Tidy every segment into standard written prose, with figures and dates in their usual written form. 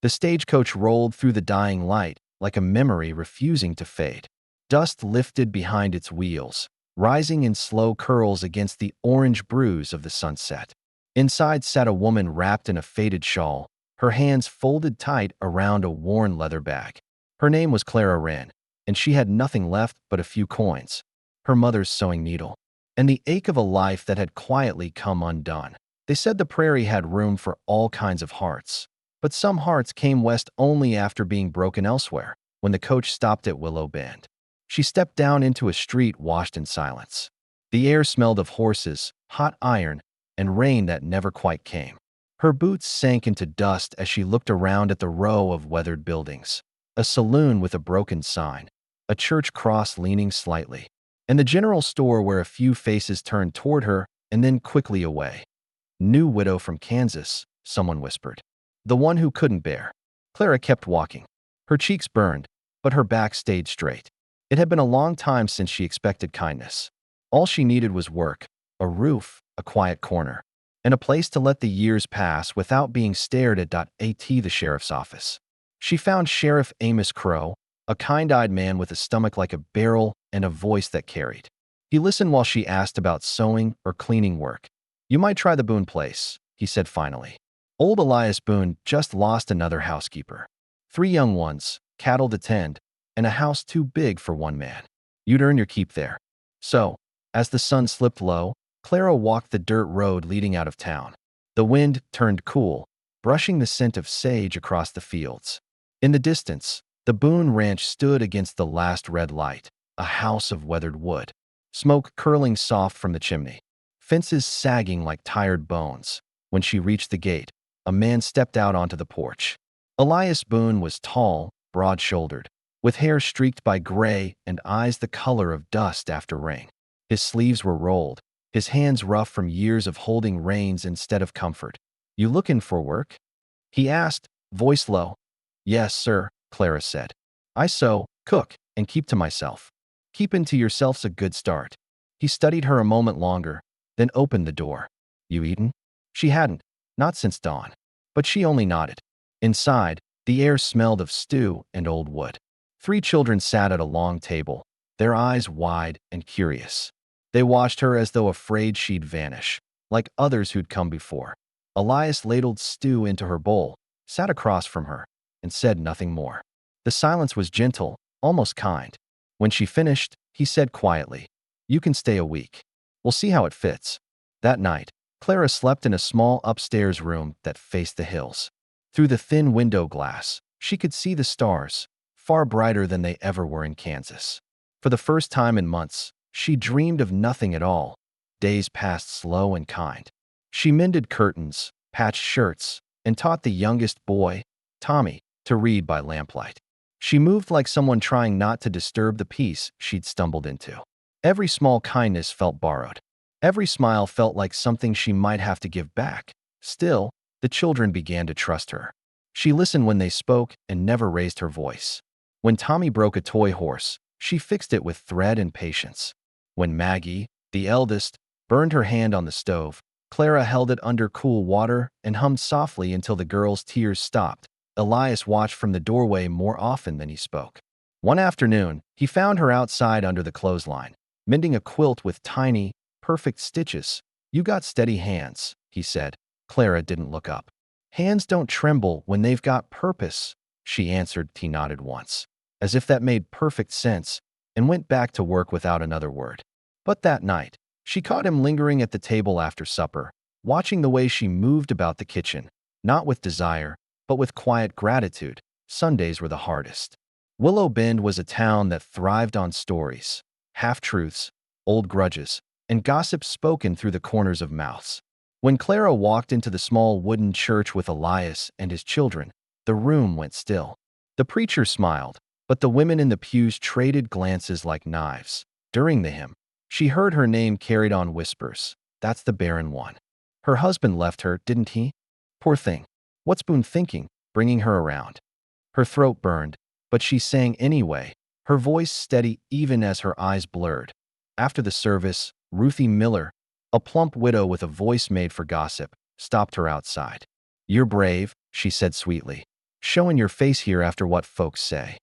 The stagecoach rolled through the dying light like a memory refusing to fade. Dust lifted behind its wheels, rising in slow curls against the orange bruise of the sunset. Inside sat a woman wrapped in a faded shawl, her hands folded tight around a worn leather bag. Her name was Clara Wren, and she had nothing left but a few coins, her mother's sewing needle, and the ache of a life that had quietly come undone. They said the prairie had room for all kinds of hearts, but some hearts came west only after being broken elsewhere. When the coach stopped at Willow Bend, she stepped down into a street washed in silence. The air smelled of horses, hot iron, and rain that never quite came. Her boots sank into dust as she looked around at the row of weathered buildings. A saloon with a broken sign, a church cross leaning slightly, and the general store where a few faces turned toward her and then quickly away. "New widow from Kansas," someone whispered. "The one who couldn't bear." Clara kept walking. Her cheeks burned, but her back stayed straight. It had been a long time since she expected kindness. All she needed was work, a roof, a quiet corner, and a place to let the years pass without being stared at. The sheriff's office. She found Sheriff Amos Crow, a kind-eyed man with a stomach like a barrel and a voice that carried. He listened while she asked about sewing or cleaning work. "You might try the Boone place," he said finally. Old Elias Boone just lost another housekeeper. 3 young ones, cattle to tend, and a house too big for one man. You'd earn your keep there. So, as the sun slipped low, Clara walked the dirt road leading out of town. The wind turned cool, brushing the scent of sage across the fields. In the distance, the Boone Ranch stood against the last red light, a house of weathered wood, smoke curling soft from the chimney, fences sagging like tired bones. When she reached the gate, a man stepped out onto the porch. Elias Boone was tall, broad-shouldered, with hair streaked by gray and eyes the color of dust after rain. His sleeves were rolled, his hands rough from years of holding reins instead of comfort. "You lookin' for work?" he asked, voice low. "Yes, sir," Clara said. "I sew, cook, and keep to myself." "Keepin' to yourself's a good start." He studied her a moment longer, then opened the door. "You eaten?" She hadn't, not since dawn. But she only nodded. Inside, the air smelled of stew and old wood. 3 children sat at a long table, their eyes wide and curious. They watched her as though afraid she'd vanish, like others who'd come before. Elias ladled stew into her bowl, sat across from her, and said nothing more. The silence was gentle, almost kind. When she finished, he said quietly, "You can stay a week. We'll see how it fits." That night, Clara slept in a small upstairs room that faced the hills. Through the thin window glass, she could see the stars, far brighter than they ever were in Kansas. For the first time in months, she dreamed of nothing at all. Days passed slow and kind. She mended curtains, patched shirts, and taught the youngest boy, Tommy, to read by lamplight. She moved like someone trying not to disturb the peace she'd stumbled into. Every small kindness felt borrowed. Every smile felt like something she might have to give back. Still, the children began to trust her. She listened when they spoke and never raised her voice. When Tommy broke a toy horse, she fixed it with thread and patience. When Maggie, the eldest, burned her hand on the stove, Clara held it under cool water and hummed softly until the girl's tears stopped. Elias watched from the doorway more often than he spoke. One afternoon, he found her outside under the clothesline, mending a quilt with tiny, perfect stitches. "You got steady hands," he said. Clara didn't look up. "Hands don't tremble when they've got purpose," she answered. He nodded once, as if that made perfect sense, and went back to work without another word. But that night, she caught him lingering at the table after supper, watching the way she moved about the kitchen, not with desire, but with quiet gratitude. Sundays were the hardest. Willow Bend was a town that thrived on stories, half-truths, old grudges, and gossip spoken through the corners of mouths. When Clara walked into the small wooden church with Elias and his children, the room went still. The preacher smiled, but the women in the pews traded glances like knives. During the hymn, she heard her name carried on whispers. "That's the barren one. Her husband left her, didn't he? Poor thing. What's Boone thinking, bringing her around?" Her throat burned, but she sang anyway, her voice steady even as her eyes blurred. After the service, Ruthie Miller, a plump widow with a voice made for gossip, stopped her outside. "You're brave," she said sweetly. showing your face here after what folks say?"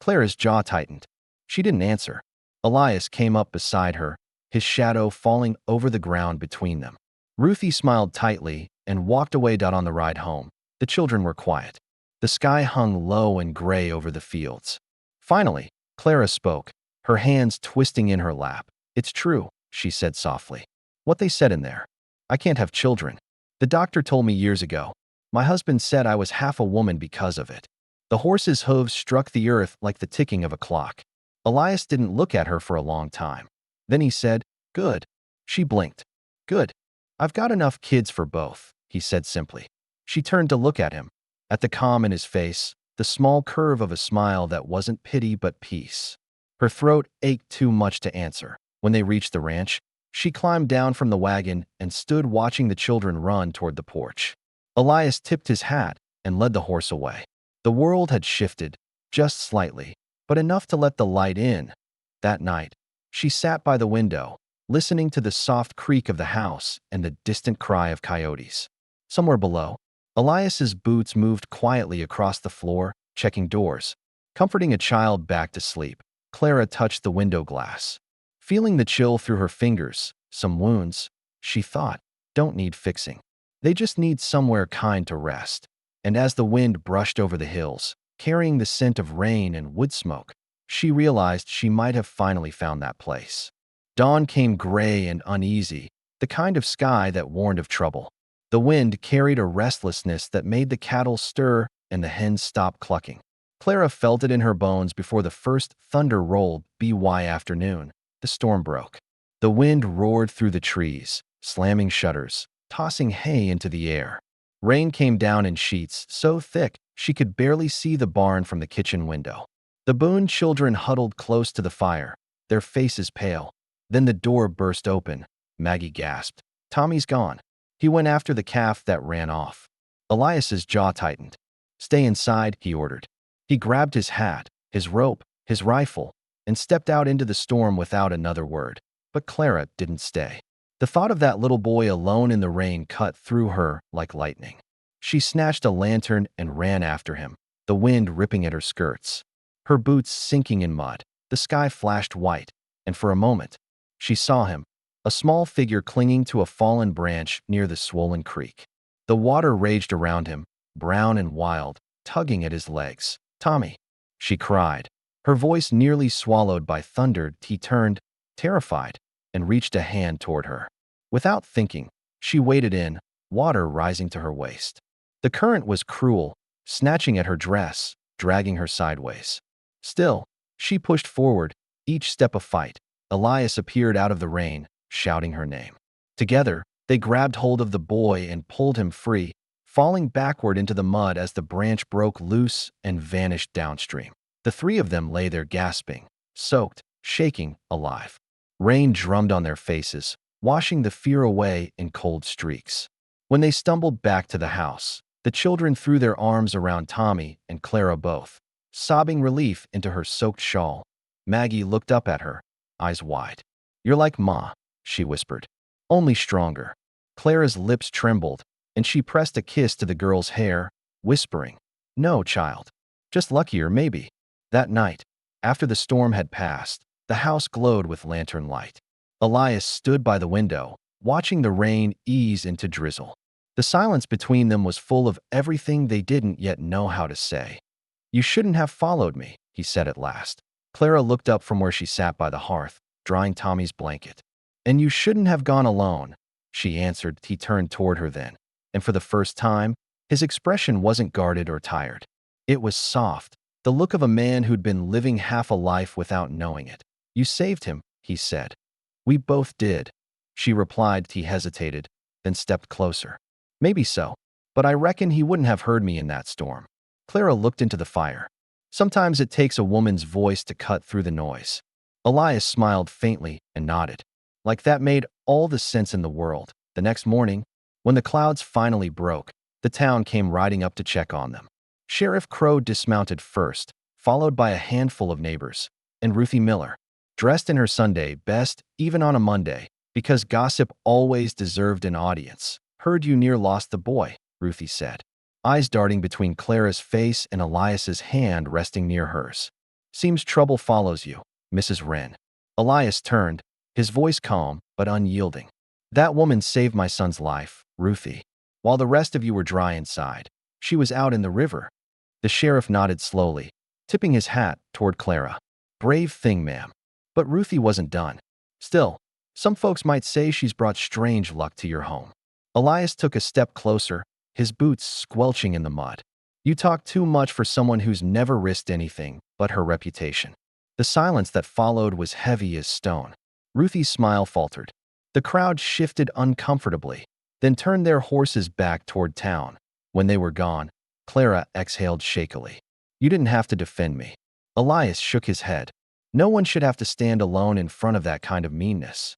Clara's jaw tightened. She didn't answer. Elias came up beside her, his shadow falling over the ground between them. Ruthie smiled tightly and walked away. On the ride home, the children were quiet. The sky hung low and gray over the fields. Finally, Clara spoke, her hands twisting in her lap. "It's true," she said softly. "What they said in there. I can't have children. The doctor told me years ago. My husband said I was half a woman because of it." The horse's hooves struck the earth like the ticking of a clock. Elias didn't look at her for a long time. Then he said, "Good." She blinked. "Good. I've got enough kids for both," he said simply. She turned to look at him. At the calm in his face, the small curve of a smile that wasn't pity but peace. Her throat ached too much to answer. When they reached the ranch, she climbed down from the wagon and stood watching the children run toward the porch. Elias tipped his hat and led the horse away. The world had shifted, just slightly, but enough to let the light in. That night, she sat by the window, listening to the soft creak of the house and the distant cry of coyotes. Somewhere below, Elias's boots moved quietly across the floor, checking doors. Comforting a child back to sleep, Clara touched the window glass. Feeling the chill through her fingers, some wounds, she thought, don't need fixing. They just need somewhere kind to rest. And as the wind brushed over the hills, carrying the scent of rain and wood smoke, she realized she might have finally found that place. Dawn came gray and uneasy, the kind of sky that warned of trouble. The wind carried a restlessness that made the cattle stir and the hens stop clucking. Clara felt it in her bones before the first thunder rolled. By afternoon, the storm broke. The wind roared through the trees, slamming shutters, tossing hay into the air. Rain came down in sheets so thick she could barely see the barn from the kitchen window. The Boone children huddled close to the fire, their faces pale. Then the door burst open. Maggie gasped. "Tommy's gone." He went after the calf that ran off. Elias's jaw tightened. "Stay inside," he ordered. He grabbed his hat, his rope, his rifle, and stepped out into the storm without another word. But Clara didn't stay. The thought of that little boy alone in the rain cut through her like lightning. She snatched a lantern and ran after him, the wind ripping at her skirts. Her boots sinking in mud, the sky flashed white, and for a moment, she saw him, a small figure clinging to a fallen branch near the swollen creek. The water raged around him, brown and wild, tugging at his legs. "Tommy," she cried, her voice nearly swallowed by thunder. He turned, terrified, and reached a hand toward her. Without thinking, she waded in, water rising to her waist. The current was cruel, snatching at her dress, dragging her sideways. Still, she pushed forward, each step a fight. Elias appeared out of the rain, shouting her name. Together, they grabbed hold of the boy and pulled him free, falling backward into the mud as the branch broke loose and vanished downstream. The three of them lay there gasping, soaked, shaking, alive. Rain drummed on their faces, washing the fear away in cold streaks. When they stumbled back to the house, the children threw their arms around Tommy and Clara both, sobbing relief into her soaked shawl. Maggie looked up at her, eyes wide. "You're like Ma," she whispered. "Only stronger." Clara's lips trembled, and she pressed a kiss to the girl's hair, whispering, "No, child. Just luckier, maybe." That night, after the storm had passed, the house glowed with lantern light. Elias stood by the window, watching the rain ease into drizzle. The silence between them was full of everything they didn't yet know how to say. "You shouldn't have followed me," he said at last. Clara looked up from where she sat by the hearth, drying Tommy's blanket. "And you shouldn't have gone alone," she answered. He turned toward her then, and for the first time, his expression wasn't guarded or tired. It was soft, the look of a man who'd been living half a life without knowing it. "You saved him," he said. "We both did," she replied. He hesitated, then stepped closer. "Maybe so, but I reckon he wouldn't have heard me in that storm." Clara looked into the fire. Sometimes it takes a woman's voice to cut through the noise. Elias smiled faintly and nodded. Like that made all the sense in the world. The next morning, when the clouds finally broke, the town came riding up to check on them. Sheriff Crow dismounted first, followed by a handful of neighbors, and Ruthie Miller, dressed in her Sunday best, even on a Monday, because gossip always deserved an audience. "Heard you near lost the boy," Ruthie said. eyes darting between Clara's face and Elias's hand resting near hers. "Seems trouble follows you, Mrs. Wren." Elias turned, his voice calm but unyielding. "That woman saved my son's life, Ruthie. While the rest of you were dry inside, she was out in the river." The sheriff nodded slowly, tipping his hat toward Clara. "Brave thing, ma'am." But Ruthie wasn't done. "Still, some folks might say she's brought strange luck to your home." Elias took a step closer, his boots squelching in the mud. "You talk too much for someone who's never risked anything but her reputation." The silence that followed was heavy as stone. Ruthie's smile faltered. The crowd shifted uncomfortably, then turned their horses back toward town. When they were gone, Clara exhaled shakily. "You didn't have to defend me." Elias shook his head. "No one should have to stand alone in front of that kind of meanness."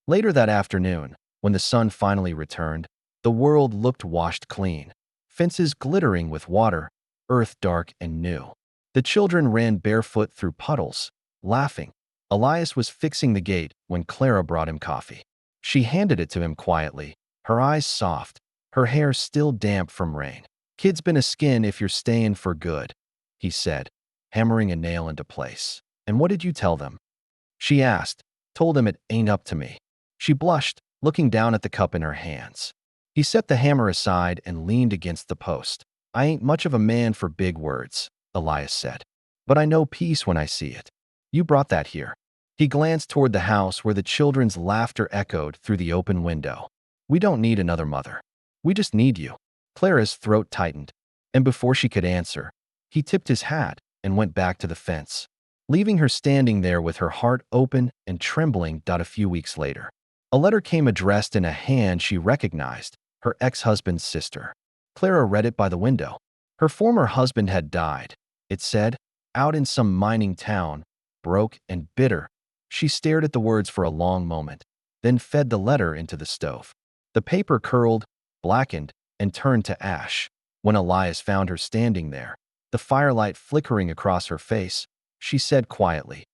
Later that afternoon, when the sun finally returned, the world looked washed clean. Fences glittering with water, earth dark and new. The children ran barefoot through puddles, laughing. Elias was fixing the gate when Clara brought him coffee. She handed it to him quietly, her eyes soft, her hair still damp from rain. "Kid's been a skin if you're staying for good," he said, hammering a nail into place. "And what did you tell them?" she asked. "Told them it ain't up to me." She blushed, looking down at the cup in her hands. He set the hammer aside and leaned against the post. "I ain't much of a man for big words," Elias said. "But I know peace when I see it. You brought that here." He glanced toward the house where the children's laughter echoed through the open window. "We don't need another mother. We just need you." Clara's throat tightened, and before she could answer, he tipped his hat and went back to the fence, leaving her standing there with her heart open and trembling. A few weeks later, a letter came addressed in a hand she recognized, her ex-husband's sister. Clara read it by the window. Her former husband had died, it said, out in some mining town, broke and bitter. She stared at the words for a long moment, then fed the letter into the stove. The paper curled, blackened, and turned to ash. When Elias found her standing there, the firelight flickering across her face, she said quietly,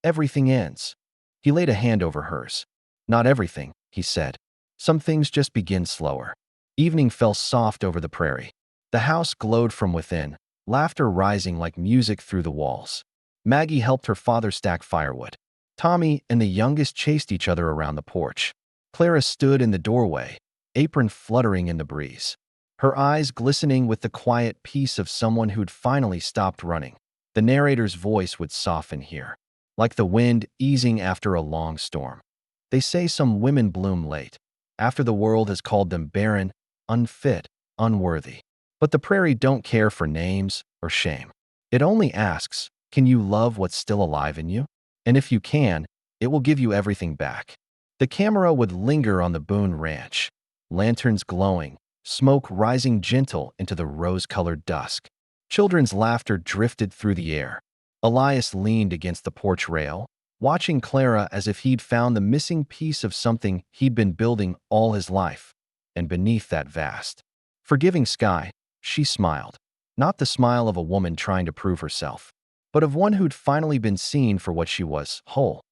"Everything ends." He laid a hand over hers. "Not everything," he said. "Some things just begin slower." Evening fell soft over the prairie. The house glowed from within, laughter rising like music through the walls. Maggie helped her father stack firewood. Tommy and the youngest chased each other around the porch. Clara stood in the doorway, apron fluttering in the breeze, her eyes glistening with the quiet peace of someone who'd finally stopped running. The narrator's voice would soften here, like the wind easing after a long storm. "They say some women bloom late, after the world has called them barren, unfit, unworthy. But the prairie don't care for names or shame. It only asks, can you love what's still alive in you? And if you can, it will give you everything back." The camera would linger on the Boone Ranch, lanterns glowing, smoke rising gentle into the rose-colored dusk. Children's laughter drifted through the air. Elias leaned against the porch rail, watching Clara as if he'd found the missing piece of something he'd been building all his life. And beneath that vast, forgiving sky, she smiled. Not the smile of a woman trying to prove herself, but of one who'd finally been seen for what she was, whole.